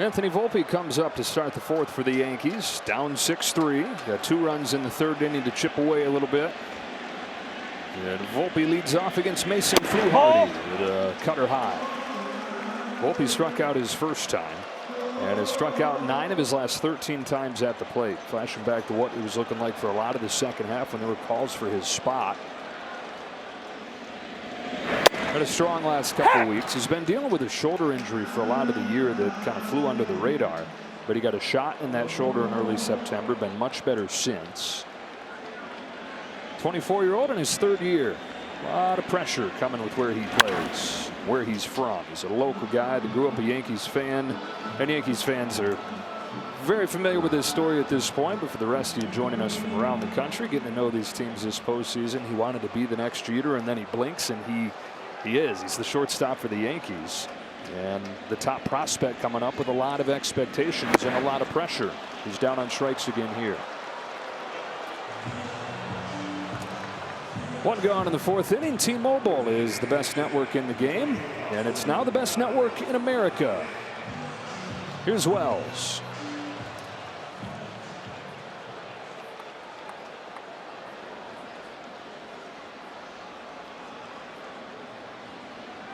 Anthony Volpe comes up to start the fourth for the Yankees. Down 6-3. Got 2 runs in the third inning to chip away a little bit. And Volpe leads off against Mason Fluharty with a cutter high. Volpe struck out his first time and has struck out 9 of his last 13 times at the plate. Flashing back to what it was looking like for a lot of the second half when there were calls for his spot. Had a strong last couple weeks. He's been dealing with a shoulder injury for a lot of the year that kind of flew under the radar. But he got a shot in that shoulder in early September. Been much better since. 24-year-old in his third year. A lot of pressure coming with where he plays, where he's from. He's a local guy that grew up a Yankees fan. And Yankees fans are very familiar with his story at this point. But for the rest of you joining us from around the country, getting to know these teams this postseason, he wanted to be the next Jeter, and then he blinks and he is. He's the shortstop for the Yankees. And the top prospect coming up with a lot of expectations and a lot of pressure. He's down on strikes again here. 1 gone in the fourth inning. T-Mobile is the best network in the game, and it's now the best network in America. Here's Wells.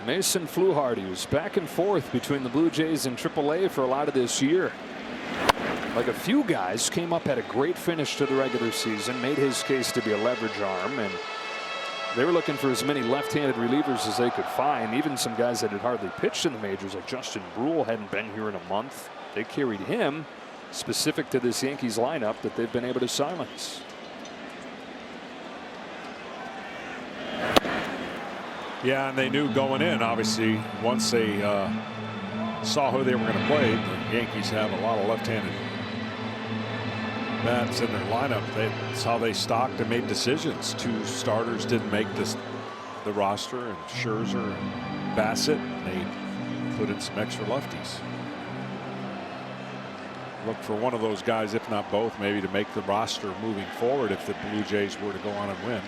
Mason Fluharty was back and forth between the Blue Jays and AAA for a lot of this year. Like a few guys, came up, had a great finish to the regular season, made his case to be a leverage arm, and they were looking for as many left-handed relievers as they could find. Even some guys that had hardly pitched in the majors, like Justin Brule, hadn't been here in a month. They carried him, specific to this Yankees lineup, that they've been able to silence. Yeah, and they knew going in, obviously, once they saw who they were going to play. The Yankees have a lot of left-handed bats in their lineup. That's how they stocked and made decisions. 2 starters didn't make the roster, and Scherzer and Bassett. They put in some extra lefties. Look for one of those guys, if not both, maybe to make the roster moving forward if the Blue Jays were to go on and win.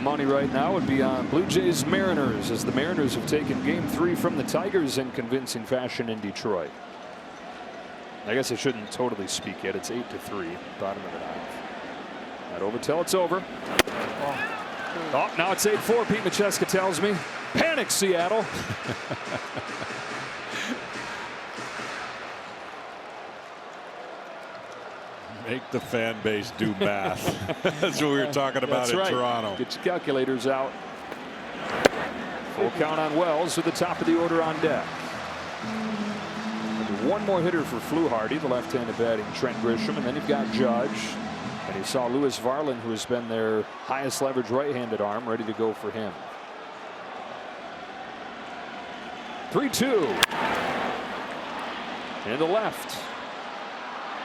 Money right now would be on Blue Jays Mariners, as the Mariners have taken game 3 from the Tigers in convincing fashion in Detroit. I guess I shouldn't totally speak yet. It's 8-3, bottom of the 9th. Not over till it's over. Oh, now it's 8-4. Pete Macheska tells me. Panic, Seattle. Make the fan base do math. That's what we were talking about in Toronto. Get your calculators out. Full count on Wells with the top of the order on deck. One more hitter for Fluharty, the left-handed batting Trent Grisham, and then you've got Judge. And he saw Lewis Varland, who has been their highest leverage right-handed arm, ready to go for him. 3-2. In the left.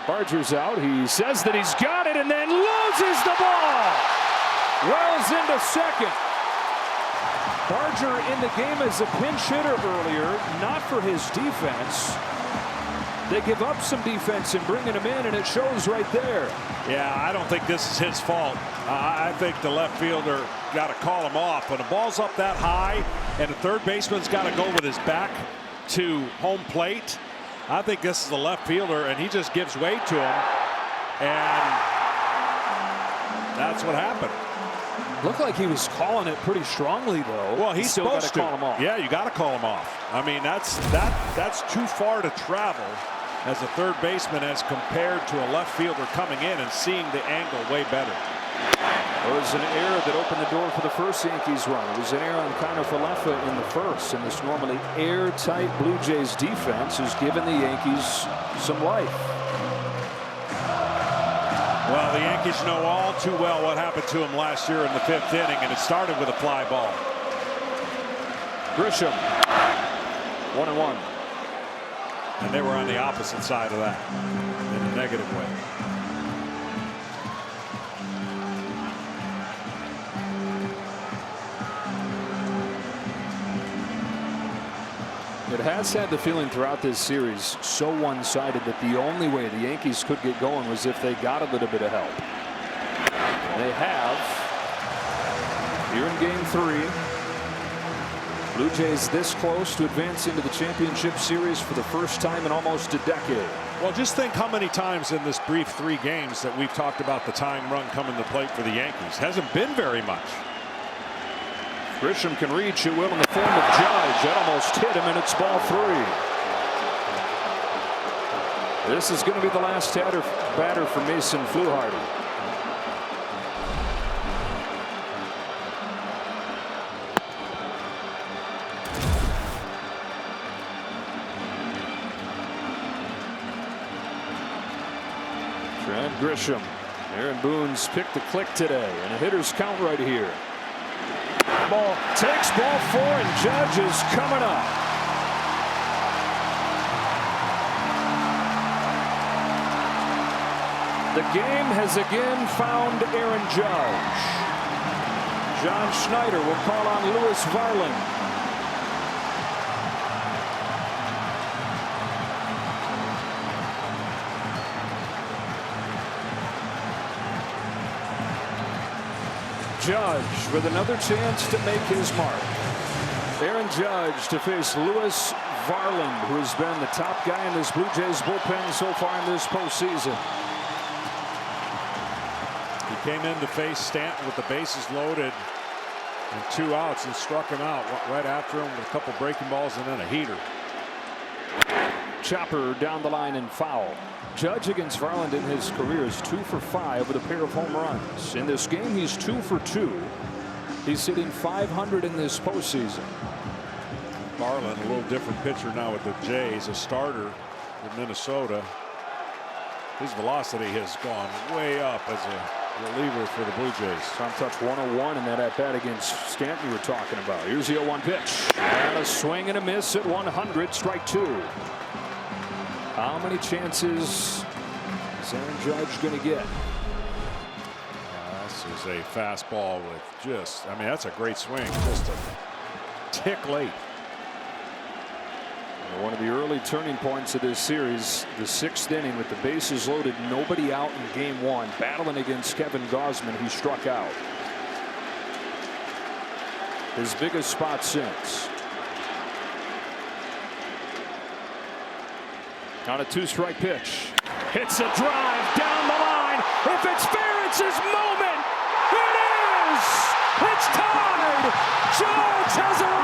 Barger's out. He says that he's got it and then loses the ball. Wells into second. Barger in the game as a pinch hitter earlier, not for his defense. They give up some defense in bringing him in, and it shows right there. Yeah, I don't think this is his fault. I think the left fielder got to call him off. When the ball's up that high and the third baseman's got to go with his back to home plate, I think this is the left fielder, and he just gives way to him, and that's what happened. Looked like he was calling it pretty strongly, though. Well, he's still got supposed to call him off. Yeah, you got to call him off. I mean, that's too far to travel as a third baseman as compared to a left fielder coming in and seeing the angle way better. It was an error that opened the door for the first Yankees run. It was an error on Kiner Falefa in the first, and this normally airtight Blue Jays defense has given the Yankees some life. Well, the Yankees know all too well what happened to them last year in the 5th inning, and it started with a fly ball. Grisham, 1-1. And they were on the opposite side of that in a negative way. It has had the feeling throughout this series so one-sided that the only way the Yankees could get going was if they got a little bit of help. They have here in game 3. Blue Jays this close to advancing to the championship series for the first time in almost a decade. Well, just think how many times in this brief 3 games that we've talked about the tying run coming to plate for the Yankees. Hasn't been very much. Grisham can reach, it will in the form of Judge. That almost hit him, and it's ball 3. This is going to be the last batter for Mason Fluharty. Trent Grisham. Aaron Boone's picked the click today, and a hitter's count right here. Ball takes ball 4, and Judge is coming up. The game has again found Aaron Judge. John Schneider will call on Lewis Varland. Judge with another chance to make his mark. Aaron Judge to face Lewis Varland, who has been the top guy in this Blue Jays bullpen so far in this postseason. He came in to face Stanton with the bases loaded and 2 outs and struck him out right after him with a couple breaking balls and then a heater. Chopper down the line and foul. Judge against Varland in his career is 2 for 5 with a pair of home runs. In this game, he's 2 for 2. He's hitting .500 in this postseason. Varland, a little different pitcher now with the Jays, a starter in Minnesota. His velocity has gone way up as a reliever for the Blue Jays. Tom touch 101 in that at bat against Stanton you were talking about. Here's the 0-1 pitch. And a swing and a miss at 100, strike 2. How many chances is Aaron Judge going to get? This is a fastball with just, I mean, that's a great swing. Just a tick late. One of the early turning points of this series, the 6th inning with the bases loaded, nobody out in game 1, battling against Kevin Gausman, who struck out. His biggest spot since. On a 2-strike pitch. Hits a drive down the line. If it's fair, it's his moment. It is. It's tied. Judge has arrived.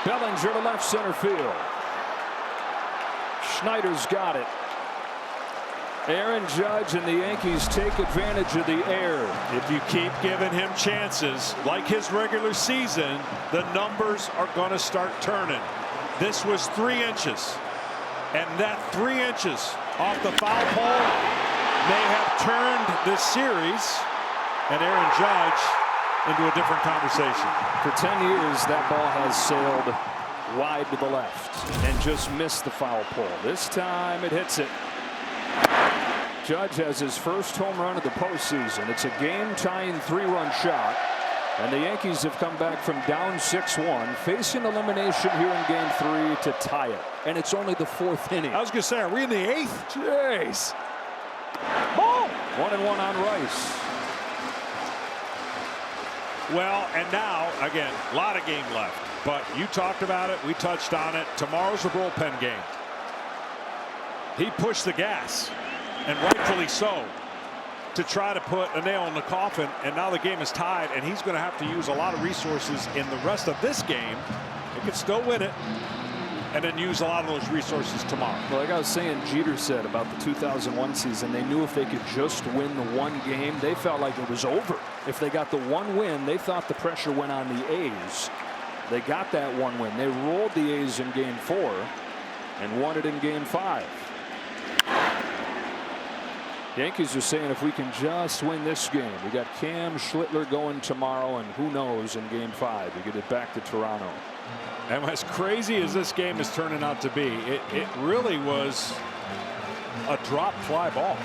Bellinger to left center field. Schneider's got it. Aaron Judge and the Yankees take advantage of the air. If you keep giving him chances like his regular season, the numbers are going to start turning. This was 3 inches, and that 3 inches off the foul pole may have turned this series and Aaron Judge into a different conversation. For 10 years, that ball has sailed wide to the left and just missed the foul pole. This time it hits it. Judge has his first home run of the postseason. It's a game-tying 3-run shot, and the Yankees have come back from down 6-1, facing elimination here in game 3 to tie it. And it's only the 4th inning. I was going to say, are we in the 8th? Jeez. Ball. 1-1 on Rice. Well, and now, again, a lot of game left. But you talked about it. We touched on it. Tomorrow's a bullpen game. He pushed the gas, and rightfully so, to try to put a nail in the coffin. And now the game is tied, and he's going to have to use a lot of resources in the rest of this game They could still win it and then use a lot of those resources tomorrow. Well, like I was saying, Jeter said about the 2001 season, they knew if they could just win the one game, they felt like it was over. If they got the one win, they thought the pressure went on the A's. They got that one win. They rolled the A's in Game 4 and won it in Game 5. Yankees are saying if we can just win this game, we got Cam Schlittler going tomorrow, and who knows in Game 5 we get it back to Toronto. And as crazy as this game is turning out to be, it really was a drop fly ball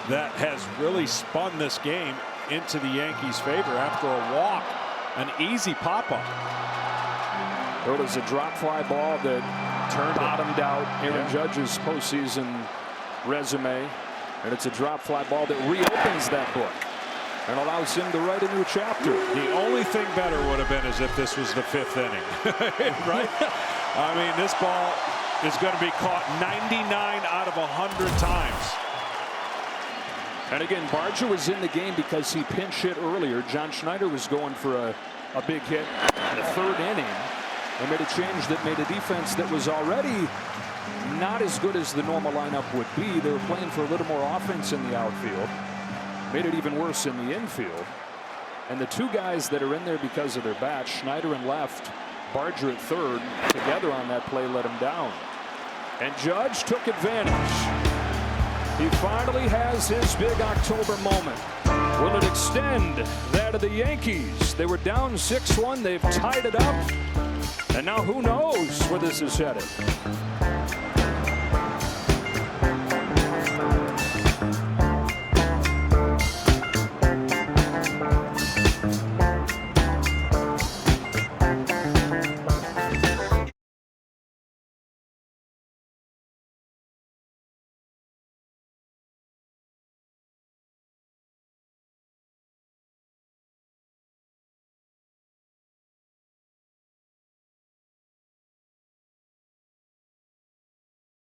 that has really spun this game into the Yankees' favor after a walk, an easy pop-up. It was a drop fly ball that bottomed out Aaron Judge's postseason resume, and it's a drop fly ball that reopens that book and allows him to write a new chapter. The only thing better would have been is if this was the 5th inning, right? I mean, this ball is going to be caught 99 out of 100 times. And again, Barger was in the game because he pinch hit earlier. John Schneider was going for a big hit in the 3rd inning. They made a change that made a defense that was already not as good as the normal lineup would be. They were playing for a little more offense in the outfield. Made it even worse in the infield. And the two guys that are in there because of their bats, Schneider in left, Barger at 3rd, together on that play let him down. And Judge took advantage. He finally has his big October moment. Will it extend that of the Yankees? They were down 6-1. They've tied it up. And now who knows where this is headed.